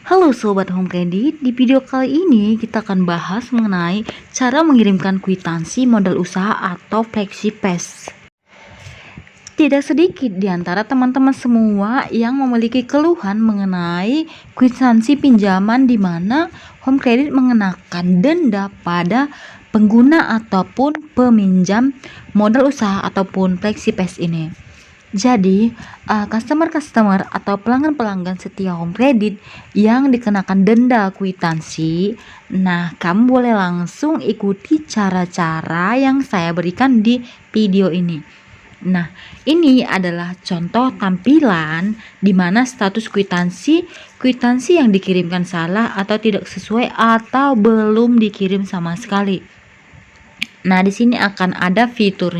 Halo Sobat Home Credit, di video kali ini kita akan bahas mengenai cara mengirimkan kwitansi modal usaha atau FlexiPass. Tidak sedikit di antara teman-teman semua yang memiliki keluhan mengenai kwitansi pinjaman di mana Home Credit mengenakan denda pada pengguna ataupun peminjam modal usaha ataupun FlexiPass ini. Jadi, customer atau pelanggan-pelanggan setia Home Credit yang dikenakan denda kwitansi, nah kamu boleh langsung ikuti cara-cara yang saya berikan di video ini. Nah, ini adalah contoh tampilan di mana status kwitansi yang dikirimkan salah atau tidak sesuai atau belum dikirim sama sekali. Nah, di sini akan ada fitur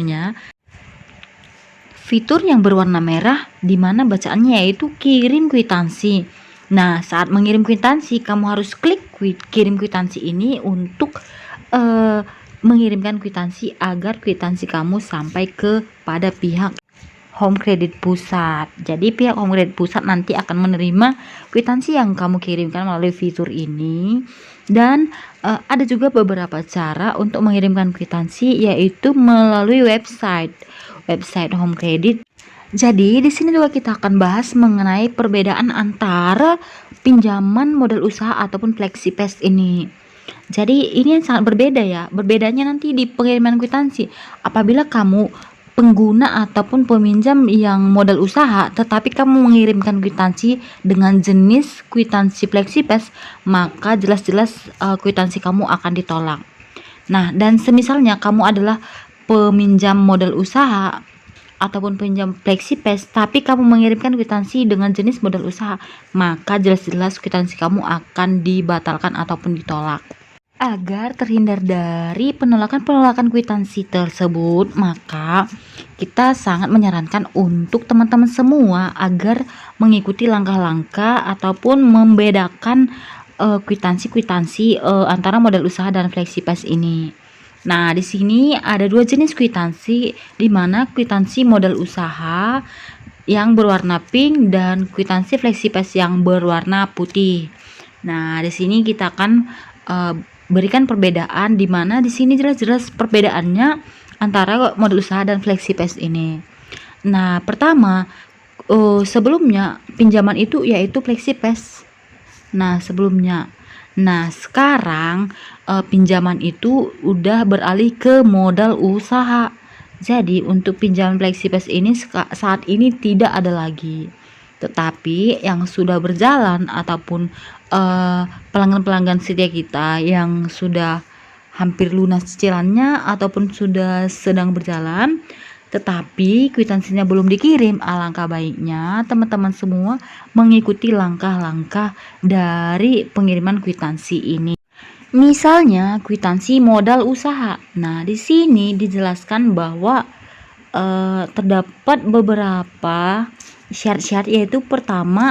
yang berwarna merah di mana bacaannya yaitu kirim kwitansi. Nah, saat mengirim kwitansi kamu harus klik kirim kwitansi ini untuk mengirimkan kwitansi agar kwitansi kamu sampai kepada pihak Home Credit Pusat. Jadi pihak Home Credit Pusat nanti akan menerima kwitansi yang kamu kirimkan melalui fitur ini. Dan ada juga beberapa cara untuk mengirimkan kwitansi yaitu melalui website Home Credit. Jadi di sini juga kita akan bahas mengenai perbedaan antara pinjaman modal usaha ataupun FlexiPass ini. Jadi ini yang sangat berbeda ya. Berbedanya nanti di pengiriman kwitansi. Apabila kamu pengguna ataupun peminjam yang modal usaha tetapi kamu mengirimkan kwitansi dengan jenis kwitansi FlexiPass, maka jelas-jelas kwitansi kamu akan ditolak. Nah, dan semisalnya kamu adalah peminjam modal usaha ataupun pinjam FlexiPass tapi kamu mengirimkan kwitansi dengan jenis modal usaha, maka jelas-jelas kwitansi kamu akan dibatalkan ataupun ditolak. Agar terhindar dari penolakan kwitansi tersebut, maka kita sangat menyarankan untuk teman-teman semua agar mengikuti langkah-langkah ataupun membedakan kwitansi antara modal usaha dan FlexiPass ini. Nah, di sini ada dua jenis kwitansi, di mana kwitansi modal usaha yang berwarna pink dan kwitansi FlexiPass yang berwarna putih. Nah, di sini kita akan berikan perbedaan, di mana di sini jelas-jelas perbedaannya antara modal usaha dan FlexiPass ini. Nah, pertama, sebelumnya pinjaman itu yaitu FlexiPass. Nah, sebelumnya. Nah, sekarang pinjaman itu udah beralih ke modal usaha. Jadi untuk pinjaman FlexiPass ini saat ini tidak ada lagi. Tetapi yang sudah berjalan ataupun pelanggan-pelanggan setia kita yang sudah hampir lunas cicilannya ataupun sudah sedang berjalan tetapi kwitansinya belum dikirim, alangkah baiknya teman-teman semua mengikuti langkah-langkah dari pengiriman kwitansi ini. Misalnya kwitansi modal usaha. Nah, di sini dijelaskan bahwa terdapat beberapa syarat-syarat, yaitu pertama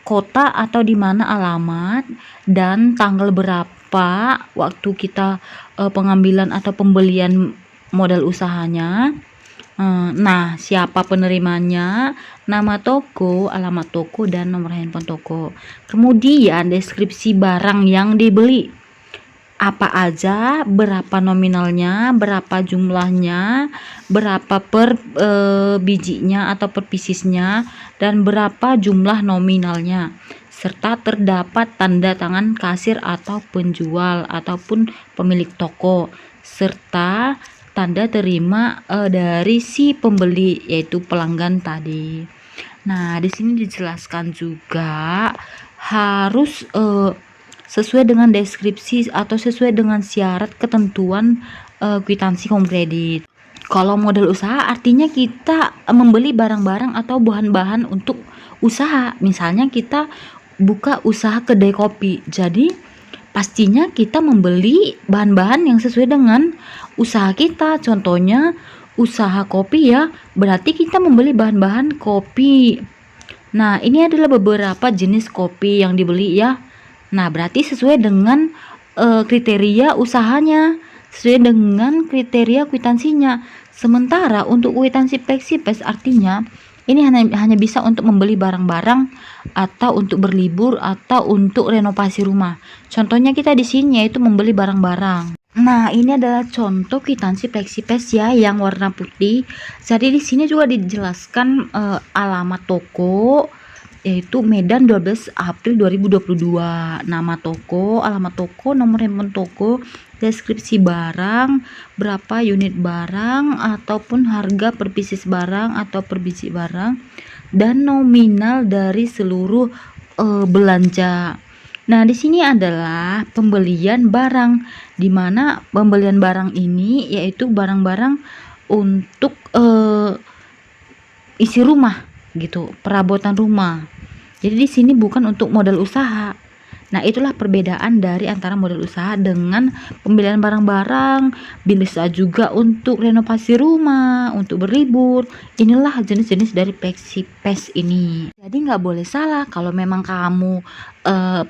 kota atau di mana alamat dan tanggal berapa waktu kita pengambilan atau pembelian modal usahanya. Nah, siapa penerimanya, nama toko, alamat toko, dan nomor handphone toko. Kemudian deskripsi barang yang dibeli, apa aja, berapa nominalnya, berapa jumlahnya, berapa per bijinya atau per piecesnya, dan berapa jumlah nominalnya, serta terdapat tanda tangan kasir atau penjual ataupun pemilik toko, serta tanda terima dari si pembeli yaitu pelanggan tadi. Nah, di sini dijelaskan juga harus sesuai dengan deskripsi atau sesuai dengan syarat ketentuan kwitansi Home Credit. Kalau modal usaha artinya kita membeli barang-barang atau bahan-bahan untuk usaha. Misalnya kita buka usaha kedai kopi. Jadi pastinya kita membeli bahan-bahan yang sesuai dengan usaha kita. Contohnya usaha kopi ya, berarti kita membeli bahan-bahan kopi. Nah, ini adalah beberapa jenis kopi yang dibeli ya. Nah, berarti sesuai dengan kriteria usahanya, sesuai dengan kriteria kwitansinya. Sementara untuk kwitansi FlexiPass artinya Ini hanya bisa untuk membeli barang-barang atau untuk berlibur atau untuk renovasi rumah. Contohnya kita di sini yaitu membeli barang-barang. Nah, ini adalah contoh kwitansi FlexiPass ya yang warna putih. Jadi di sini juga dijelaskan alamat toko, yaitu Medan 12 April 2022. Nama toko, alamat toko, nomor handphone toko, deskripsi barang, berapa unit barang ataupun harga per pieces barang atau per biji barang, dan nominal dari seluruh belanja. Nah, di sini adalah pembelian barang, di mana pembelian barang ini yaitu barang-barang untuk isi rumah gitu, perabotan rumah. Jadi di sini bukan untuk modal usaha. Nah, itulah perbedaan dari antara modal usaha dengan pembelian barang-barang, bisa juga untuk renovasi rumah, untuk berlibur. Inilah jenis-jenis dari FlexiPass ini. Jadi nggak boleh salah, kalau memang kamu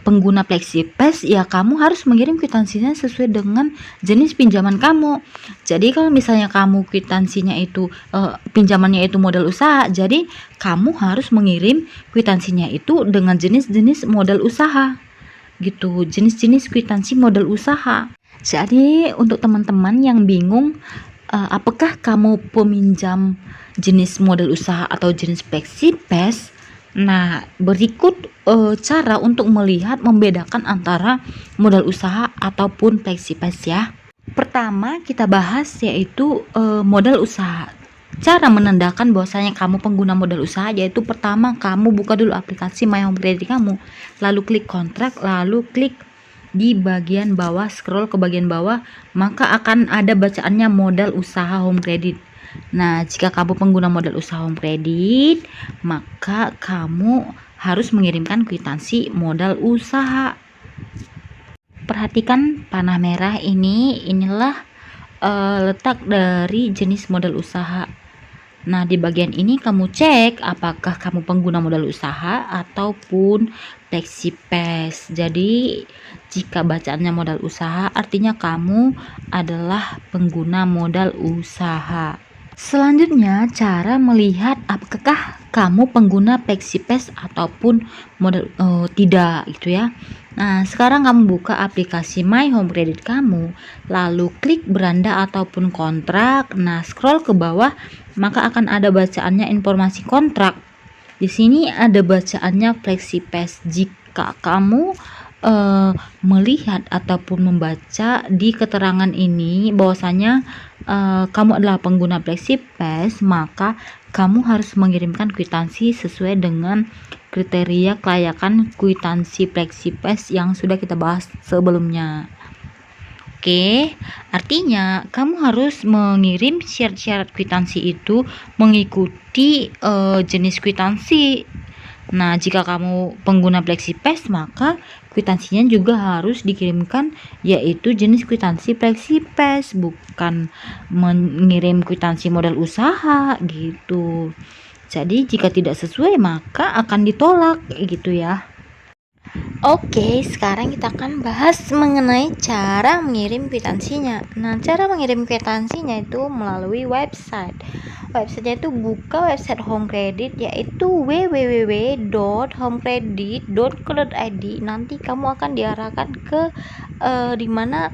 pengguna FlexiPass, ya kamu harus mengirim kwitansinya sesuai dengan jenis pinjaman kamu. Jadi kalau misalnya kamu kwitansinya itu pinjamannya itu modal usaha, jadi kamu harus mengirim kwitansinya itu dengan jenis-jenis modal usaha gitu, jenis-jenis kwitansi modal usaha. Jadi untuk teman-teman yang bingung apakah kamu peminjam jenis modal usaha atau jenis FlexiPass, nah berikut cara untuk melihat membedakan antara modal usaha ataupun FlexiPass ya. Pertama kita bahas yaitu modal usaha. Cara menandakan bahwasanya kamu pengguna modal usaha yaitu pertama kamu buka dulu aplikasi My Home Credit kamu, lalu klik kontrak, lalu klik di bagian bawah, scroll ke bagian bawah, maka akan ada bacaannya modal usaha home credit. Nah, jika kamu pengguna modal usaha home credit, maka kamu harus mengirimkan kwitansi modal usaha. Perhatikan panah merah ini, inilah letak dari jenis modal usaha. Nah, di bagian ini kamu cek apakah kamu pengguna modal usaha ataupun FlexiPass. Jadi, jika bacaannya modal usaha, artinya kamu adalah pengguna modal usaha. Selanjutnya, cara melihat apakah kamu pengguna FlexiPass ataupun modal tidak gitu ya. Nah, sekarang kamu buka aplikasi My Home Credit kamu, lalu klik beranda ataupun kontrak. Nah, scroll ke bawah, maka akan ada bacaannya informasi kontrak. Di sini ada bacaannya FlexiPass. Jika kamu melihat ataupun membaca di keterangan ini bahwasanya kamu adalah pengguna FlexiPass, maka kamu harus mengirimkan kwitansi sesuai dengan kriteria kelayakan kwitansi FlexiPass yang sudah kita bahas sebelumnya. Oke, artinya kamu harus mengirim syarat-syarat kwitansi itu mengikuti jenis kwitansi. Nah, jika kamu pengguna FlexiPass, maka kwitansinya juga harus dikirimkan yaitu jenis kwitansi FlexiPass, bukan mengirim kwitansi modal usaha gitu. Jadi jika tidak sesuai maka akan ditolak gitu ya. Oke, sekarang kita akan bahas mengenai cara mengirim kwitansinya. Nah, cara mengirim kwitansinya itu melalui website. Websitenya itu buka website Home Credit yaitu www.homecredit.co.id. Nanti kamu akan diarahkan ke dimana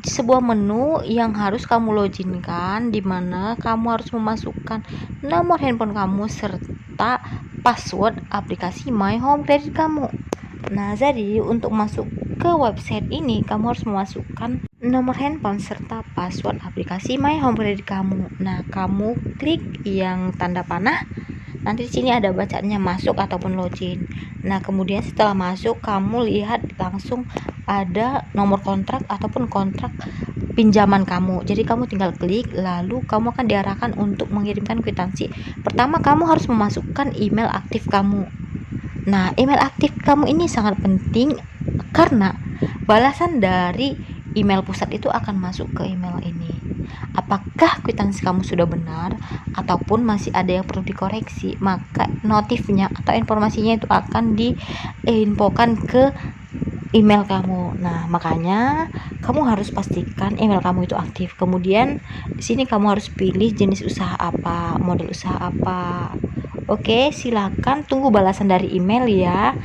sebuah menu yang harus kamu loginkan, di mana kamu harus memasukkan nomor handphone kamu serta password aplikasi My Home Credit kamu. Nah, jadi untuk masuk ke website ini kamu harus memasukkan nomor handphone serta password aplikasi My Home Credit kamu. Nah, kamu klik yang tanda panah. Nanti di sini ada bacaannya masuk ataupun login. Nah, kemudian setelah masuk kamu lihat langsung ada nomor kontrak ataupun kontrak pinjaman kamu. Jadi kamu tinggal klik, lalu kamu akan diarahkan untuk mengirimkan kwitansi. Pertama kamu harus memasukkan email aktif kamu. Nah, email aktif kamu ini sangat penting karena balasan dari email pusat itu akan masuk ke email ini. Apakah kwitansi kamu sudah benar ataupun masih ada yang perlu dikoreksi, maka notifnya atau informasinya itu akan diinfokan ke email kamu. Nah, makanya kamu harus pastikan email kamu itu aktif. Kemudian di sini kamu harus pilih jenis usaha apa, model usaha apa. Oke, silakan tunggu balasan dari email ya.